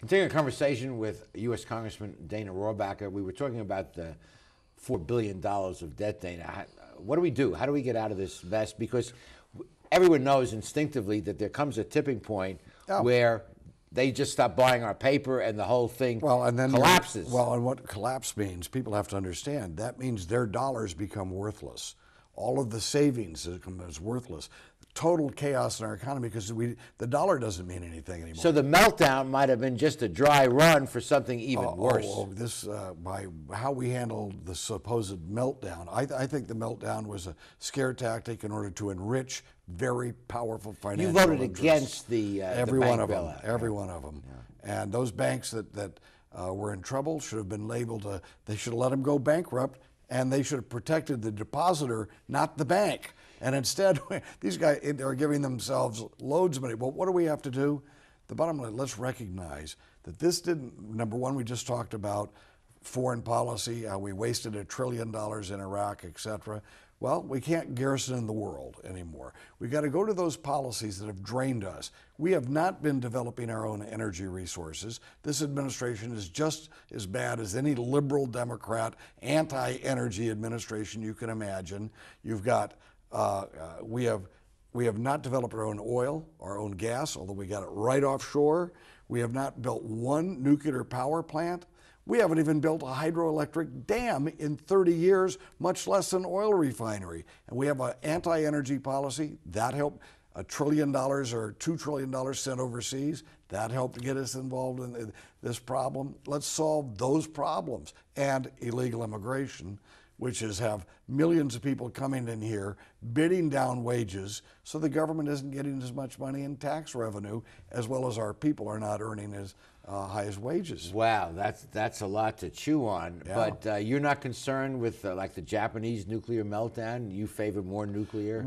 Continuing a conversation with U.S. Congressman Dana Rohrabacher, we were talking about the $4 billion of debt, Dana. What do we do? How do we get out of this mess? Because everyone knows instinctively that there comes a tipping point where they just stop buying our paper and the whole thing collapses. And what collapse means, people have to understand, that means their dollars become worthless. All of the savings is worthless. Total chaos in our economy because the dollar doesn't mean anything anymore. So the meltdown might have been just a dry run for something even worse. By how we handled the supposed meltdown, I think the meltdown was a scare tactic in order to enrich very powerful financial You voted interests. against the every bank one of bailout. them. Every one of them. Yeah. And those banks that were in trouble should have been labeled. They should have let them go bankrupt, and they should have protected the depositor, not the bank. And instead, these guys are giving themselves loads of money. Well, what do we have to do? The bottom line, let's recognize that this didn't, number one, we just talked about foreign policy, how we wasted $1 trillion in Iraq, et cetera. Well, we can't garrison the world anymore. We've got to go to those policies that have drained us. We have not been developing our own energy resources. This administration is just as bad as any liberal Democrat anti-energy administration you can imagine. You've got we have not developed our own oil, our own gas, although we got it right offshore. We have not built one nuclear power plant. We haven't even built a hydroelectric dam in 30 years, much less an oil refinery. And we have an anti-energy policy. That helped. $1 trillion or $2 trillion sent overseas. That helped get us involved in this problem. Let's solve those problems. And illegal immigration, which is have millions of people coming in here, bidding down wages, so the government isn't getting as much money in tax revenue, as well as our people are not earning as high as wages. Wow, that's a lot to chew on. Yeah. But you're not concerned with like the Japanese nuclear meltdown? You favor more nuclear?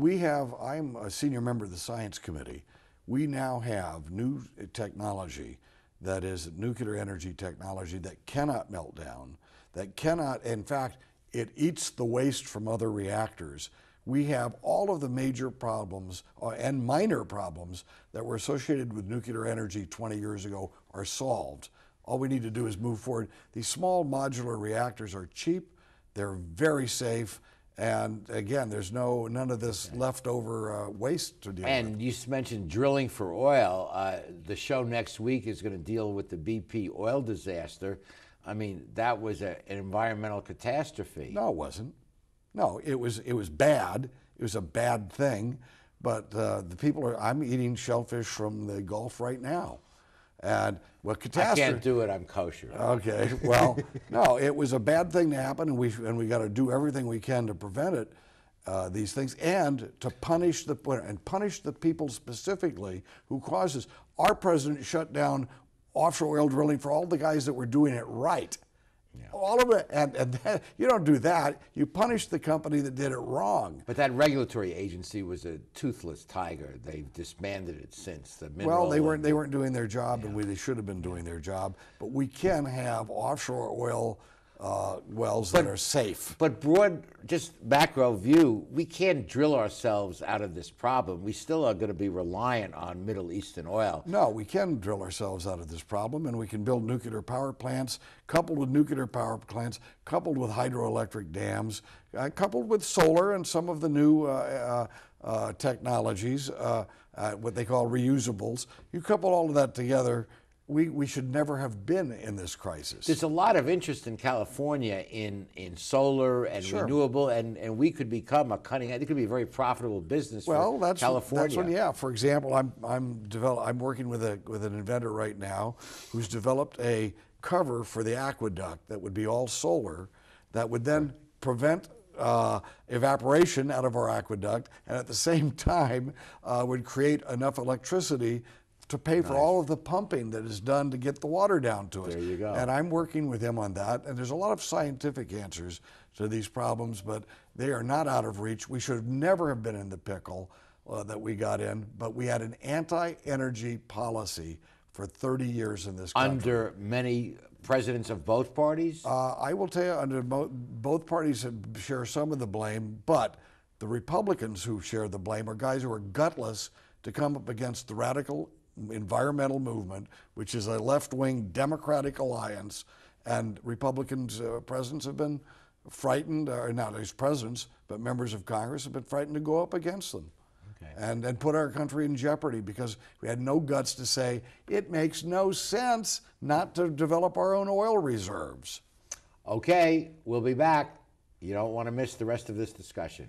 I'm a senior member of the Science Committee. We now have new technology that is nuclear energy technology that cannot melt down, that cannot, in fact, it eats the waste from other reactors. We have all of the major problems and minor problems that were associated with nuclear energy 20 years ago are solved. All we need to do is move forward. These small modular reactors are cheap, they're very safe, and again, there's none of this leftover waste to deal with. And you mentioned drilling for oil. The show next week is going to deal with the BP oil disaster. I mean, that was an environmental catastrophe. No, it wasn't. No, it was bad. It was a bad thing. But I'm eating shellfish from the Gulf right now. And what catastrophe? I can't do it, I'm kosher. Okay, well, no, it was a bad thing to happen, and we got to do everything we can to prevent it, these things, and to punish the people specifically who caused this. Our president shut down offshore oil drilling for all the guys that were doing it right. Yeah. All of it, and then, you don't do that. You punish the company that did it wrong. But that regulatory agency was a toothless tiger. They've disbanded it since. Well, they weren't doing their job, and they should have been doing their job. But we can have offshore oil wells that are safe. But broad, just macro view, we can't drill ourselves out of this problem. We still are going to be reliant on Middle Eastern oil. No, we can drill ourselves out of this problem, and we can build nuclear power plants, coupled with nuclear power plants, coupled with hydroelectric dams, coupled with solar and some of the new technologies, what they call reusables. You couple all of that together, we should never have been in this crisis. There's a lot of interest in California in solar and renewable, and we could become a cutting edge. It could be a very profitable business for California. That's when, yeah. For example, I'm working with an inventor right now who's developed a cover for the aqueduct that would be all solar, that would then prevent evaporation out of our aqueduct, and at the same time would create enough electricity to pay for all of the pumping that is done to get the water down to us. There you go. And I'm working with him on that. And there's a lot of scientific answers to these problems, but they are not out of reach. We should have never have been in the pickle that we got in, but we had an anti-energy policy for 30 years in this country. Under many presidents of both parties? I will tell you, under both parties share some of the blame, but the Republicans who share the blame are guys who are gutless to come up against the radical environmental movement, which is a left-wing Democratic alliance, and Republicans, presidents have been frightened, or not as presidents, but members of Congress have been frightened to go up against them. Okay. And put our country in jeopardy because we had no guts to say it makes no sense not to develop our own oil reserves. Okay, we'll be back. You don't want to miss the rest of this discussion.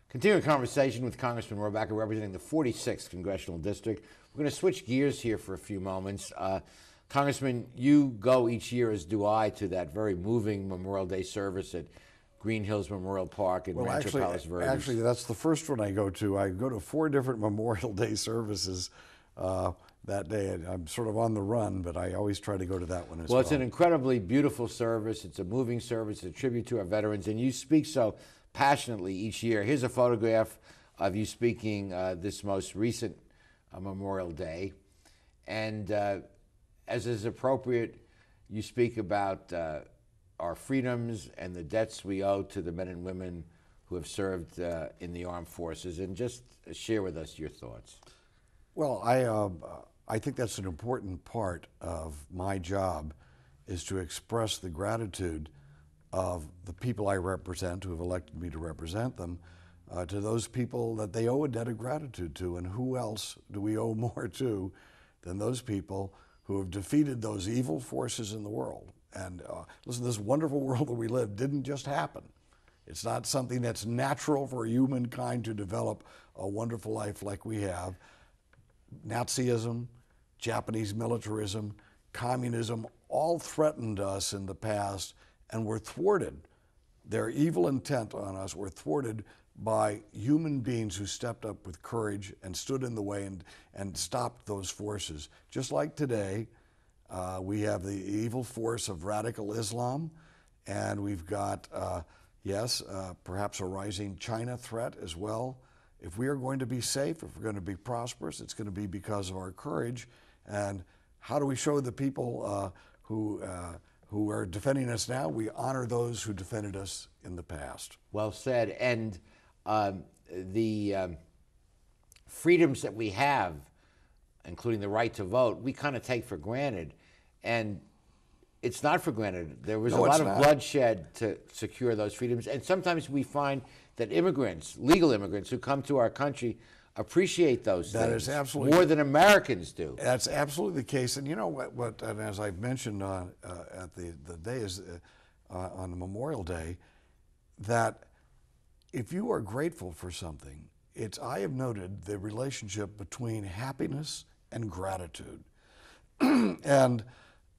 Continuing conversation with Congressman Rohrabacher, representing the 46th Congressional District. We're going to switch gears here for a few moments. Congressman, you go each year, as do I, to that very moving Memorial Day service at Green Hills Memorial Park in Rancho Palos Verdes. Actually, that's the first one I go to. I go to 4 different Memorial Day services that day. I'm sort of on the run, but I always try to go to that one as well. Well, it's an incredibly beautiful service. It's a moving service, a tribute to our veterans, and you speak so passionately each year. Here's a photograph of you speaking this most recent Memorial Day. And as is appropriate, you speak about our freedoms and the debts we owe to the men and women who have served in the armed forces, and just share with us your thoughts. Well, I think that's an important part of my job, is to express the gratitude of the people I represent, who have elected me to represent them, to those people that they owe a debt of gratitude to. And who else do we owe more to than those people who have defeated those evil forces in the world? And listen, this wonderful world that we live didn't just happen. It's not something that's natural for humankind to develop a wonderful life like we have. Nazism, Japanese militarism, communism all threatened us in the past and were thwarted. Their evil intent on us were thwarted by human beings who stepped up with courage and stood in the way and stopped those forces. Just like today, we have the evil force of radical Islam, and we've got, perhaps a rising China threat as well. If we are going to be safe, if we're going to be prosperous, it's going to be because of our courage. And how do we show the people who are defending us now? We honor those who defended us in the past. Well said. And the freedoms that we have, including the right to vote, we kind of take for granted. And it's not for granted. There was a lot of bloodshed to secure those freedoms. And sometimes we find that immigrants, legal immigrants who come to our country, appreciate those things. That is absolutely more than Americans do. That's absolutely the case. And you know what and as I've mentioned at the day is on Memorial Day, that if you are grateful for something, I have noted the relationship between happiness and gratitude. And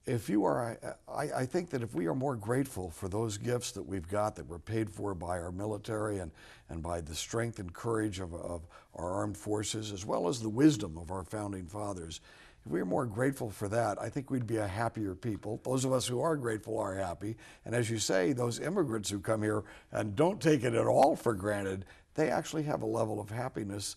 if you are, I think that if we are more grateful for those gifts that we've got, that were paid for by our military and by the strength and courage of our armed forces, as well as the wisdom of our founding fathers, if we are more grateful for that, I think we'd be a happier people. Those of us who are grateful are happy. And as you say, those immigrants who come here and don't take it at all for granted, they actually have a level of happiness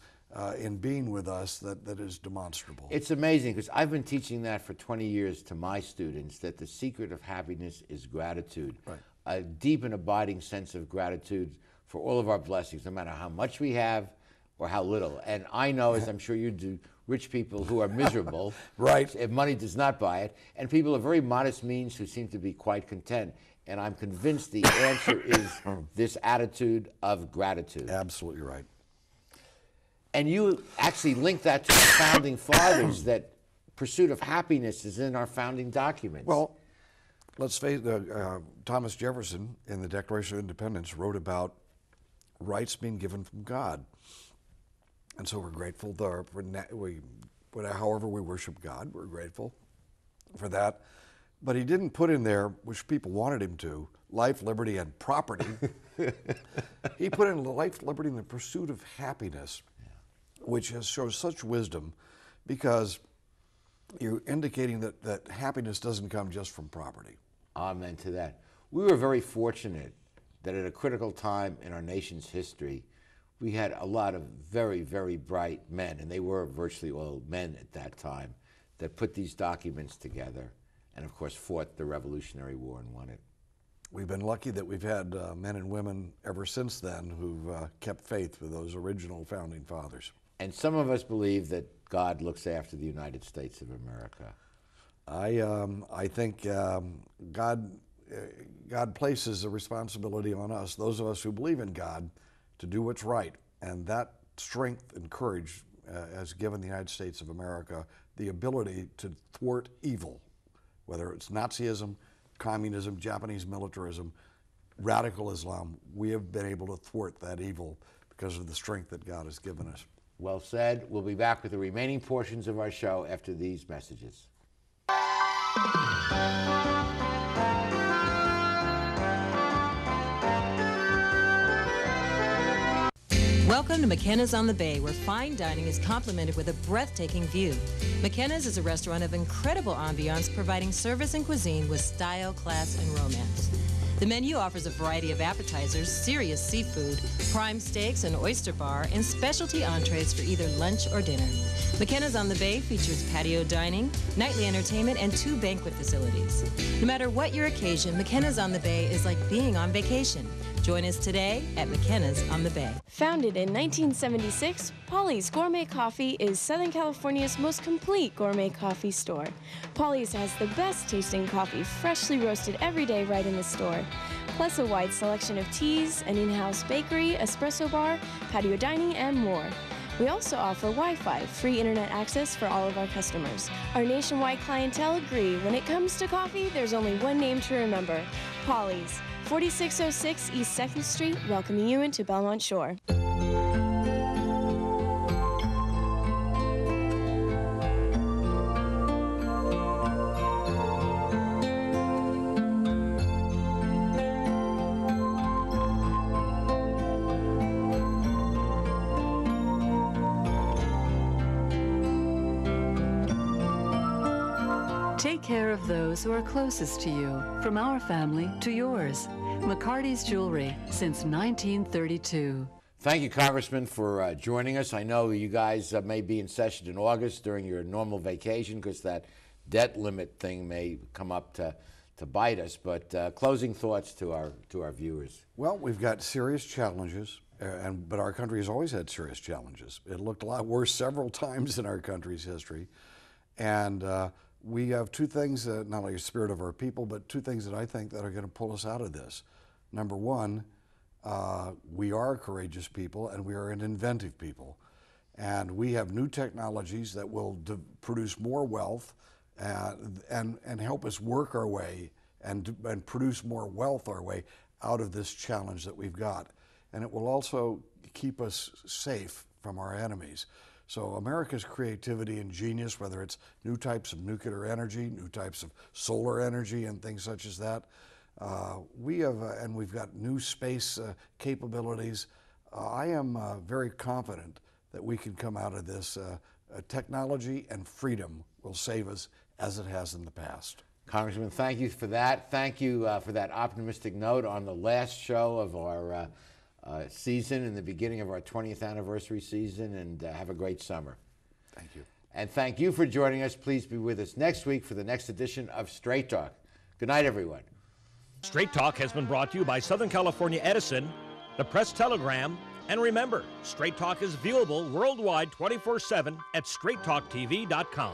in being with us that is demonstrable. It's amazing, because I've been teaching that for 20 years to my students, that the secret of happiness is gratitude. Right. A deep and abiding sense of gratitude for all of our blessings, no matter how much we have or how little. And I know, as I'm sure you do, rich people who are miserable, right, if money does not buy it, and people of very modest means who seem to be quite content. And I'm convinced the answer is this attitude of gratitude. Absolutely right. And you actually link that to the founding fathers, that pursuit of happiness is in our founding documents. Well, let's face it, Thomas Jefferson in the Declaration of Independence wrote about rights being given from God. And so we're grateful, however we worship God, we're grateful for that. But he didn't put in there, which people wanted him to, life, liberty, and property. He put in life, liberty, and the pursuit of happiness, which shows such wisdom, because you're indicating that happiness doesn't come just from property. Amen to that. We were very fortunate that at a critical time in our nation's history, we had a lot of very, very bright men, and they were virtually all men at that time, that put these documents together and, of course, fought the Revolutionary War and won it. we've been lucky that we've had men and women ever since then who've kept faith with those original founding fathers. And some of us believe that God looks after the United States of America. I think God places a responsibility on us, those of us who believe in God, to do what's right. And that strength and courage has given the United States of America the ability to thwart evil, whether it's Nazism, communism, Japanese militarism, radical Islam. We have been able to thwart that evil because of the strength that God has given us. Well said. We'll be back with the remaining portions of our show after these messages. Welcome to McKenna's on the Bay, where fine dining is complemented with a breathtaking view. McKenna's is a restaurant of incredible ambiance, providing service and cuisine with style, class, and romance. The menu offers a variety of appetizers, serious seafood, prime steaks, an oyster bar, and specialty entrees for either lunch or dinner. McKenna's on the Bay features patio dining, nightly entertainment, and 2 banquet facilities. No matter what your occasion, McKenna's on the Bay is like being on vacation. Join us today at McKenna's on the Bay. Founded in 1976, Polly's Gourmet Coffee is Southern California's most complete gourmet coffee store. Polly's has the best tasting coffee, freshly roasted every day right in the store, plus a wide selection of teas, an in-house bakery, espresso bar, patio dining, and more. We also offer Wi-Fi, free internet access for all of our customers. Our nationwide clientele agree when it comes to coffee, there's only one name to remember: Polly's. 4606 East 2nd Street, welcoming you into Belmont Shore. Take care of those who are closest to you, from our family to yours. McCarty's Jewelry, since 1932. Thank you, Congressman, for joining us. I know you guys may be in session in August during your normal vacation because that debt limit thing may come up to bite us. But closing thoughts to our viewers. Well, we've got serious challenges, but our country has always had serious challenges. It looked a lot worse several times in our country's history. And we have 2 things, not only the spirit of our people, but 2 things that I think that are going to pull us out of this. Number one, we are a courageous people and we are an inventive people. And we have new technologies that will produce more wealth and help us work our way and produce more wealth our way out of this challenge that we've got. And it will also keep us safe from our enemies. So America's creativity and genius, whether it's new types of nuclear energy, new types of solar energy and things such as that, we've got new space capabilities. I am very confident that we can come out of this. Technology and freedom will save us as it has in the past. Congressman, thank you for that. Thank you for that optimistic note on the last show of our season and the beginning of our 20th anniversary season, and have a great summer. Thank you. And thank you for joining us. Please be with us next week for the next edition of Straight Talk. Good night, everyone. Straight Talk has been brought to you by Southern California Edison, the Press Telegram, and remember, Straight Talk is viewable worldwide 24/7 at straighttalktv.com.